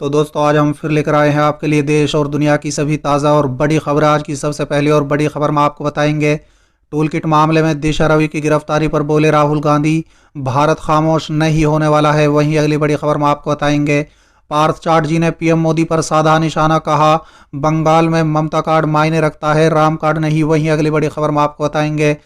तो दोस्तों आज हम फिर लेकर आए हैं आपके लिए देश और दुनिया की सभी ताज़ा और बड़ी खबर। आज की सबसे पहली और बड़ी खबर में आपको बताएंगे, टूल किट मामले में दिशा रवि की गिरफ्तारी पर बोले राहुल गांधी, भारत खामोश नहीं होने वाला है। वहीं अगली बड़ी खबर में आपको बताएंगे, पार्थ चाटर्जी ने पीएम मोदी पर साधा निशाना, कहा बंगाल में ममता कार्ड मायने रखता है, राम कार्ड नहीं। वहीं अगली बड़ी खबर में आपको बताएंगे,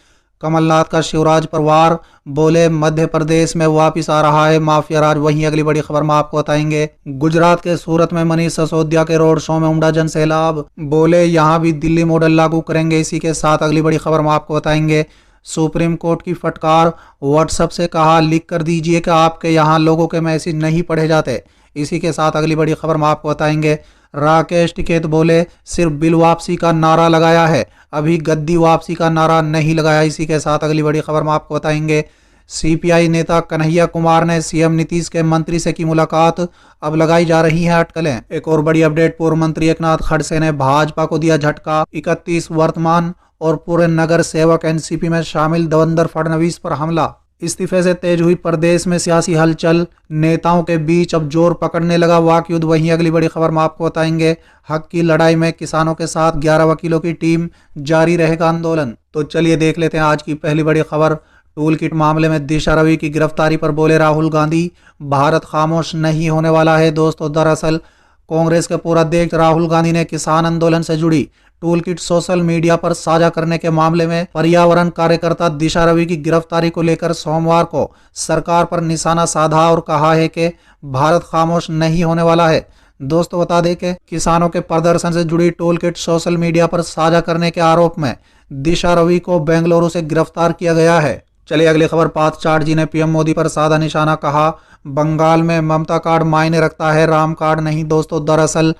कमलनाथ का शिवराज परिवार, बोले मध्य प्रदेश में वापिस आ रहा है माफिया राज। वहीं अगली बड़ी खबर में आपको बताएंगे, गुजरात के सूरत में मनीष सिसोदिया के रोड शो में उमड़ा जन सैलाब, बोले यहां भी दिल्ली मॉडल लागू करेंगे। इसी के साथ अगली बड़ी खबर में आपको बताएंगे, सुप्रीम कोर्ट की फटकार, व्हाट्सएप से कहा लिख कर दीजिए कि आपके यहाँ लोगों के मैसेज नहीं पढ़े जाते। इसी के साथ अगली बड़ी खबर में आपको बताएंगे, राकेश टिकैत बोले सिर्फ बिल वापसी का नारा लगाया है, अभी गद्दी वापसी का नारा नहीं लगाया। इसी के साथ अगली बड़ी खबर में आपको बताएंगे, सीपीआई नेता कन्हैया कुमार ने सीएम नीतीश के मंत्री से की मुलाकात, अब लगाई जा रही हैं अटकलें। एक और बड़ी अपडेट, पूर्व मंत्री एकनाथ खड़से ने भाजपा को दिया झटका, 31 वर्तमान और पूरे नगर सेवक एनसीपी में शामिल देवेंद्र फडणवीस पर हमला। इस्तीफे से तेज हुई प्रदेश में सियासी हलचल, नेताओं के बीच अब जोर पकड़ने लगा वाक युद्ध। वहीं अगली बड़ी खबर में आपको बताएंगे, हक की लड़ाई में किसानों के साथ 11 वकीलों की टीम, जारी रहेगा आंदोलन। तो चलिए देख लेते हैं आज की पहली बड़ी खबर। टूल किट मामले में दिशा रवि की गिरफ्तारी पर बोले राहुल गांधी, भारत खामोश नहीं होने वाला है। दोस्तों दरअसल कांग्रेस के पूर्व अध्यक्ष राहुल गांधी ने किसान आंदोलन से जुड़ी टूल किट सोशल मीडिया पर साझा करने के मामले में पर्यावरण कार्यकर्ता दिशा रवि की गिरफ्तारी को लेकर सोमवार को सरकार पर निशाना साधा और कहा है कि भारत खामोश नहीं होने वाला है। दोस्तों बता दें कि किसानों के प्रदर्शन से जुड़ी टूल किट सोशल मीडिया पर साझा करने के आरोप में दिशा रवि को बेंगलुरु से गिरफ्तार किया गया है। चलिए अगली खबर, पार्थ चाटर्जी ने पीएम मोदी पर साधा निशाना, कहा बंगाल में ममता कार्ड मायने रखता है, राम कार्ड नहीं। दोस्तों दरअसल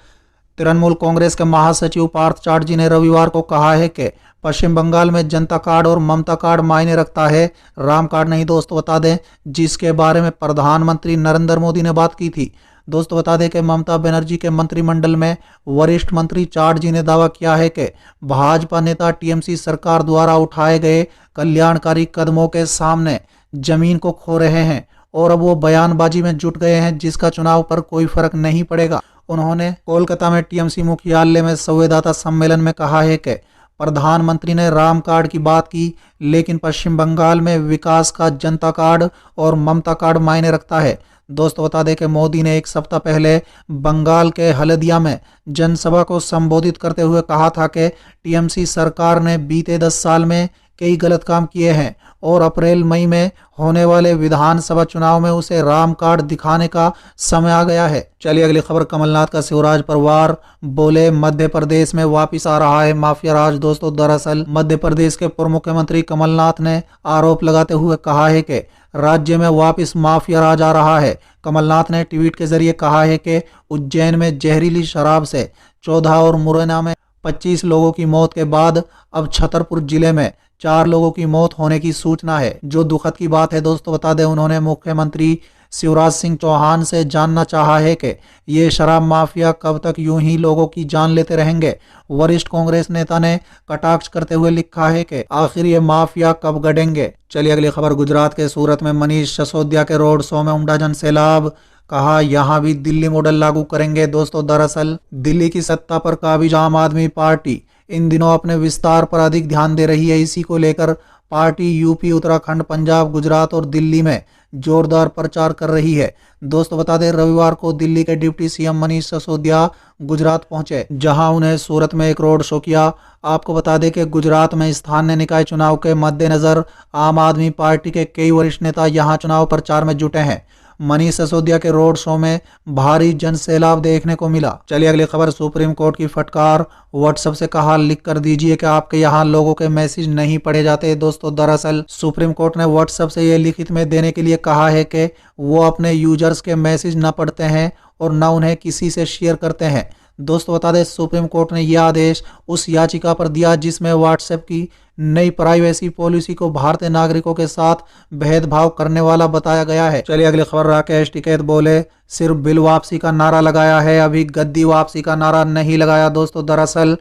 तृणमूल कांग्रेस के महासचिव पार्थ चाटर्जी ने रविवार को कहा है कि पश्चिम बंगाल में जनता कार्ड और ममता कार्ड मायने रखता है, राम कार्ड नहीं। दोस्तों बता दें, जिसके बारे में प्रधानमंत्री नरेंद्र मोदी ने बात की थी। दोस्तों बता दें कि ममता बनर्जी के मंत्रिमंडल में वरिष्ठ मंत्री चाटर्जी ने दावा किया है कि भाजपा नेता टीएमसी सरकार द्वारा उठाए गए कल्याणकारी कदमों के सामने जमीन को खो रहे हैं और अब वो बयानबाजी में जुट गए हैं, जिसका चुनाव पर कोई फर्क नहीं पड़ेगा। उन्होंने कोलकाता में टीएमसी मुख्यालय में संवाददाता सम्मेलन में कहा है कि प्रधानमंत्री ने राम कार्ड की बात की, लेकिन पश्चिम बंगाल में विकास का जनता कार्ड और ममता कार्ड मायने रखता है। दोस्तों बता दें कि मोदी ने एक सप्ताह पहले बंगाल के हल्दिया में जनसभा को संबोधित करते हुए कहा था कि टीएमसी सरकार ने बीते 10 साल में कई गलत काम किए हैं और अप्रैल मई में होने वाले विधानसभा चुनाव में उसे राम कार्ड दिखाने का समय आ गया है। चलिए अगली खबर, कमलनाथ का शिवराज परिवार, बोले मध्य प्रदेश में वापिस आ रहा है माफिया राज। दोस्तों दरअसल मध्य प्रदेश के पूर्व मुख्यमंत्री कमलनाथ ने आरोप लगाते हुए कहा है कि राज्य में वापिस माफिया राज आ रहा है। कमलनाथ ने ट्वीट के जरिए कहा है कि उज्जैन में जहरीली शराब से 14 और मुरैना में 25 लोगों की मौत के बाद अब छतरपुर जिले में 4 लोगों की मौत होने की सूचना है, जो दुखद की बात है। दोस्तों बता दें, उन्होंने मुख्यमंत्री शिवराज सिंह चौहान से जानना चाहा है कि ये शराब माफिया कब तक यूं ही लोगों की जान लेते रहेंगे। वरिष्ठ कांग्रेस नेता ने कटाक्ष करते हुए लिखा है कि आखिर ये माफिया कब गड़ेंगे। चलिए अगली खबर, गुजरात के सूरत में मनीष सिसोदिया के रोड शो में उमड़ा जन सैलाब, कहा यहां भी दिल्ली मॉडल लागू करेंगे। दोस्तों दरअसल दिल्ली की सत्ता पर काबिज आम आदमी पार्टी इन दिनों अपने विस्तार पर अधिक ध्यान दे रही है। इसी को लेकर पार्टी यूपी, उत्तराखंड, पंजाब, गुजरात और दिल्ली में जोरदार प्रचार कर रही है। दोस्तों बता दें, रविवार को दिल्ली के डिप्टी सीएम मनीष सिसोदिया गुजरात पहुंचे, जहां उन्हें सूरत में एक रोड शो किया। आपको बता दें कि गुजरात में स्थानीय निकाय चुनाव के मद्देनजर आम आदमी पार्टी के कई वरिष्ठ नेता यहां चुनाव प्रचार में जुटे हैं। मनीष सिसोदिया के रोड शो में भारी जन सैलाब देखने को मिला। चलिए अगली खबर, सुप्रीम कोर्ट की फटकार, व्हाट्सएप से कहा लिख कर दीजिए कि आपके यहाँ लोगों के मैसेज नहीं पढ़े जाते। दोस्तों दरअसल सुप्रीम कोर्ट ने व्हाट्सएप से ये लिखित में देने के लिए कहा है कि वो अपने यूजर्स के मैसेज न पढ़ते हैं और न उन्हें किसी से शेयर करते हैं। दोस्तों बता दें, सुप्रीम कोर्ट ने यह आदेश उस याचिका पर दिया जिसमें व्हाट्सएप की नई प्राइवेसी पॉलिसी को भारतीय नागरिकों के साथ भेदभाव करने वाला बताया गया है। चलिए अगली खबर, राकेश टिकैत बोले सिर्फ बिल वापसी का नारा लगाया है, अभी गद्दी वापसी का नारा नहीं लगाया। दोस्तों दरअसल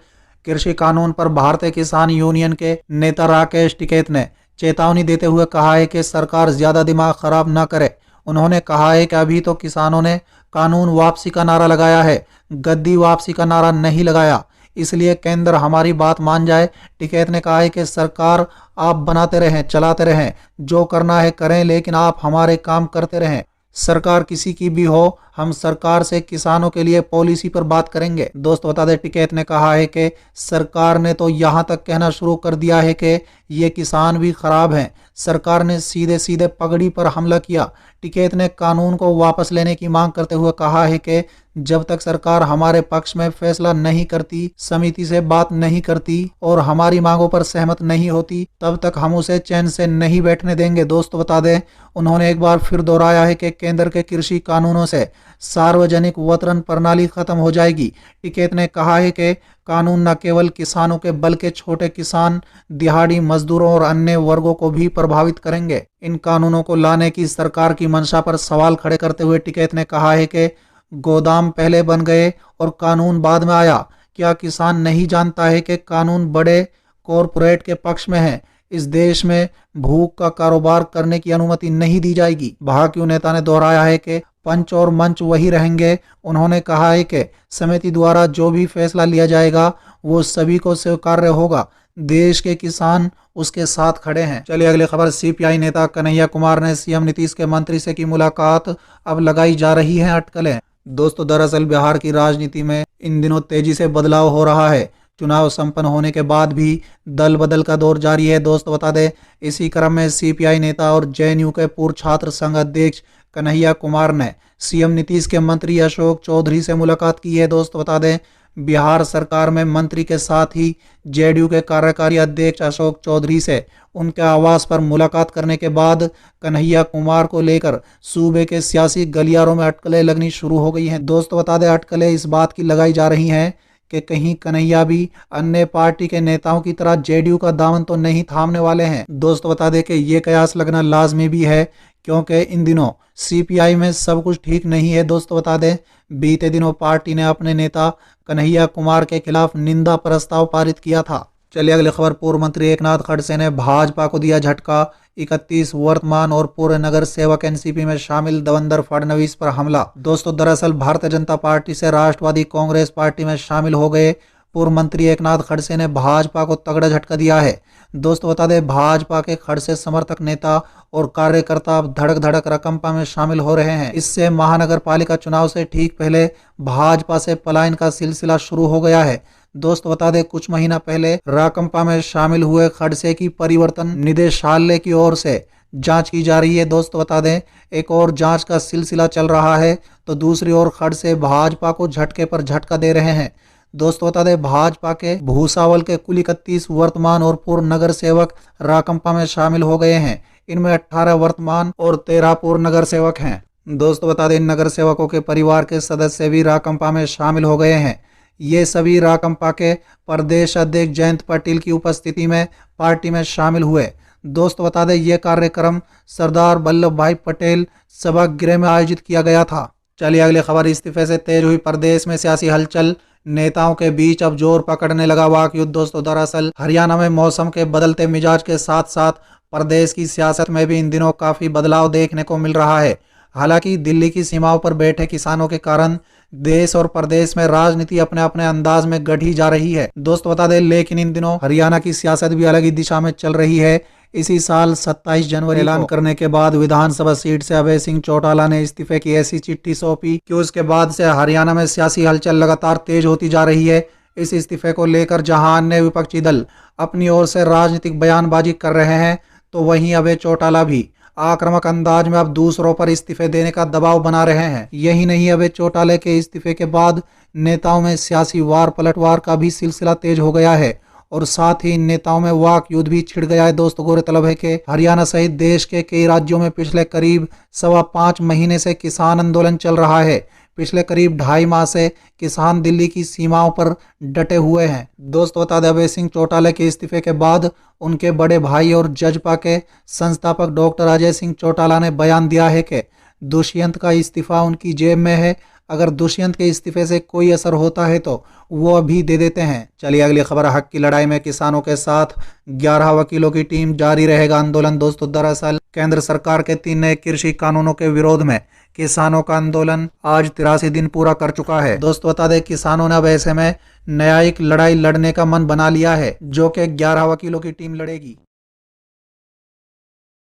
कृषि कानून पर भारतीय किसान यूनियन के नेता राकेश टिकैत ने चेतावनी देते हुए कहा है कि सरकार ज्यादा दिमाग खराब न करे। उन्होंने कहा है कि अभी तो किसानों ने कानून वापसी का नारा लगाया है, गद्दी वापसी का नारा नहीं लगाया, इसलिए केंद्र हमारी बात मान जाए। टिकैत ने कहा है कि सरकार आप बनाते रहें, चलाते रहें, जो करना है करें, लेकिन आप हमारे काम करते रहें। सरकार किसी की भी हो, हम सरकार से किसानों के लिए पॉलिसी पर बात करेंगे। दोस्त बता दें, टिकैत ने कहा है कि सरकार ने तो यहाँ तक कहना शुरू कर दिया है कि ये किसान भी खराब हैं। सरकार ने सीधे सीधे पगड़ी पर हमला किया। टिकैत ने कानून को वापस लेने की मांग करते हुए कहा है कि जब तक सरकार हमारे पक्ष में फैसला नहीं करती, समिति से बात नहीं करती और हमारी मांगों पर सहमत नहीं होती, तब तक हम उसे चैन से नहीं बैठने देंगे। दोस्तों बता दें, उन्होंने एक बार फिर दोहराया है कि केंद्र के कृषि कानूनों से सार्वजनिक वितरण प्रणाली खत्म हो जाएगी। टिकैत ने कहा है कि कानून न केवल किसानों के बल्कि छोटे किसान, दिहाड़ी मजदूरों और अन्य वर्गों को भी प्रभावित करेंगे। इन कानूनों को लाने की सरकार की मंशा पर सवाल खड़े करते हुए टिकैत ने कहा है कि गोदाम पहले बन गए और कानून बाद में आया। क्या किसान नहीं जानता है कि कानून बड़े कॉरपोरेट के पक्ष में है? इस देश में भूख का कारोबार करने की अनुमति नहीं दी जाएगी। भाजपा नेता ने दोहराया है कि पंच और मंच वही रहेंगे। उन्होंने कहा है कि समिति द्वारा जो भी फैसला लिया जाएगा वो सभी को स्वीकार्य होगा। देश के किसान उसके साथ खड़े हैं। चलिए अगली खबर। सीपीआई नेता कन्हैया कुमार ने सीएम नीतीश के मंत्री से की मुलाकात, अब लगाई जा रही है अटकलें। दोस्तों, दरअसल बिहार की राजनीति में इन दिनों तेजी से बदलाव हो रहा है। चुनाव संपन्न होने के बाद भी दल बदल का दौर जारी है। दोस्त बता दें, इसी क्रम में सीपीआई नेता और जेएनयू के पूर्व छात्र संघ अध्यक्ष कन्हैया कुमार ने सीएम नीतीश के मंत्री अशोक चौधरी से मुलाकात की है। दोस्त बता दें, बिहार सरकार में मंत्री के साथ ही जेडीयू के कार्यकारी अध्यक्ष अशोक चौधरी से उनके आवास पर मुलाकात करने के बाद कन्हैया कुमार को लेकर सूबे के सियासी गलियारों में अटकलें लगनी शुरू हो गई हैं। दोस्त बता दें, अटकलें इस बात की लगाई जा रही हैं कि कहीं कन्हैया भी अन्य पार्टी के नेताओं की तरह जेडीयू का दामन तो नहीं थामने वाले हैं। दोस्त बता दें कि ये कयास लगना लाजमी भी है, क्योंकि इन दिनों सीपीआई में सब कुछ ठीक नहीं है। दोस्तों बता दें, बीते दिनों पार्टी ने अपने नेता कन्हैया कुमार के खिलाफ निंदा प्रस्ताव पारित किया था। चलिए अगली खबर। पूर्व मंत्री एकनाथ खड़से ने भाजपा को दिया झटका। 31 वर्तमान और पूर्व नगर सेवक एनसीपी में शामिल देवेंद्र फडणवीस पर हमला। दोस्तों, दरअसल भारतीय जनता पार्टी से राष्ट्रवादी कांग्रेस पार्टी में शामिल हो गए पूर्व मंत्री एकनाथ खड़से ने भाजपा को तगड़ा झटका दिया है। दोस्तों बता दें, भाजपा के खड़से समर्थक नेता और कार्यकर्ता अब धड़क धड़क राकंपा में शामिल हो रहे हैं। इससे महानगर पालिका चुनाव से ठीक पहले भाजपा से पलायन का सिलसिला शुरू हो गया है। दोस्त बता दें, कुछ महीना पहले राकंपा में शामिल हुए खड़से की परिवर्तन निदेशालय की ओर से जांच की जा रही है। दोस्त बता दें, एक और जांच का सिलसिला चल रहा है तो दूसरी ओर खड़से भाजपा को झटके पर झटका दे रहे हैं। दोस्तों बता दें, भाजपा के भूसावल के कुल 31 वर्तमान और पूर्व नगर सेवक राकंपा में शामिल हो गए हैं। इनमें 18 वर्तमान और 13 पूर्व नगर सेवक हैं। दोस्तों बता दें, इन नगर सेवकों के परिवार के सदस्य भी राकंपा में शामिल हो गए हैं। ये सभी राकंपा के प्रदेश अध्यक्ष जयंत पाटिल की उपस्थिति में पार्टी में शामिल हुए। दोस्त बता दें, यह कार्यक्रम सरदार वल्लभ भाई पटेल सभागृह में आयोजित किया गया था। चलिए अगली खबर। इस्तीफे से तेज हुई प्रदेश में सियासी हलचल, नेताओं के बीच अब जोर पकड़ने लगा वाक युद्ध। दोस्तों, दरअसल हरियाणा में मौसम के बदलते मिजाज के साथ साथ प्रदेश की सियासत में भी इन दिनों काफी बदलाव देखने को मिल रहा है। हालांकि दिल्ली की सीमाओं पर बैठे किसानों के कारण देश और प्रदेश में राजनीति अपने अपने अंदाज में गढ़ी जा रही है। दोस्त बता दें, लेकिन इन दिनों हरियाणा की सियासत भी अलग ही दिशा में चल रही है। इसी साल 27 जनवरी ऐलान करने के बाद विधानसभा सीट से अभय सिंह चौटाला ने इस्तीफे की ऐसी चिट्ठी सौंपी कि उसके बाद से हरियाणा में सियासी हलचल लगातार तेज होती जा रही है। इस इस्तीफे को लेकर जहां अन्य विपक्षी दल अपनी ओर से राजनीतिक बयानबाजी कर रहे हैं, तो वहीं अभय चौटाला भी आक्रामक अंदाज में अब दूसरों पर इस्तीफे देने का दबाव बना रहे हैं। यही नहीं, अभय चौटाला के इस्तीफे के बाद नेताओं में सियासी वार पलटवार का भी सिलसिला तेज हो गया है और साथ ही नेताओं में वाक युद्ध भी छिड़ गया है। दोस्तों, गौरतलब है कि हरियाणा सहित देश के कई राज्यों में पिछले करीब 5.25 महीने से किसान आंदोलन चल रहा है। पिछले करीब 2.5 माह से किसान दिल्ली की सीमाओं पर डटे हुए हैं। दोस्तों बता दें, अभय सिंह चौटाला के इस्तीफे के बाद उनके बड़े भाई और जजपा के संस्थापक डॉक्टर अजय सिंह चौटाला ने बयान दिया है कि दुष्यंत का इस्तीफा उनकी जेब में है। अगर दुष्यंत के इस्तीफे से कोई असर होता है तो वो अभी दे देते हैं। चलिए अगली खबर, हक की लड़ाई में किसानों के साथ 11 वकीलों की टीम, जारी रहेगा आंदोलन। दोस्तों दरअसल केंद्र सरकार के 3 नए कृषि कानूनों के विरोध में किसानों का आंदोलन आज 83 दिन पूरा कर चुका है। दोस्तों बता दें, किसानों ने अब ऐसे में न्यायिक लड़ाई लड़ने का मन बना लिया है, जो कि 11 वकीलों की टीम लड़ेगी।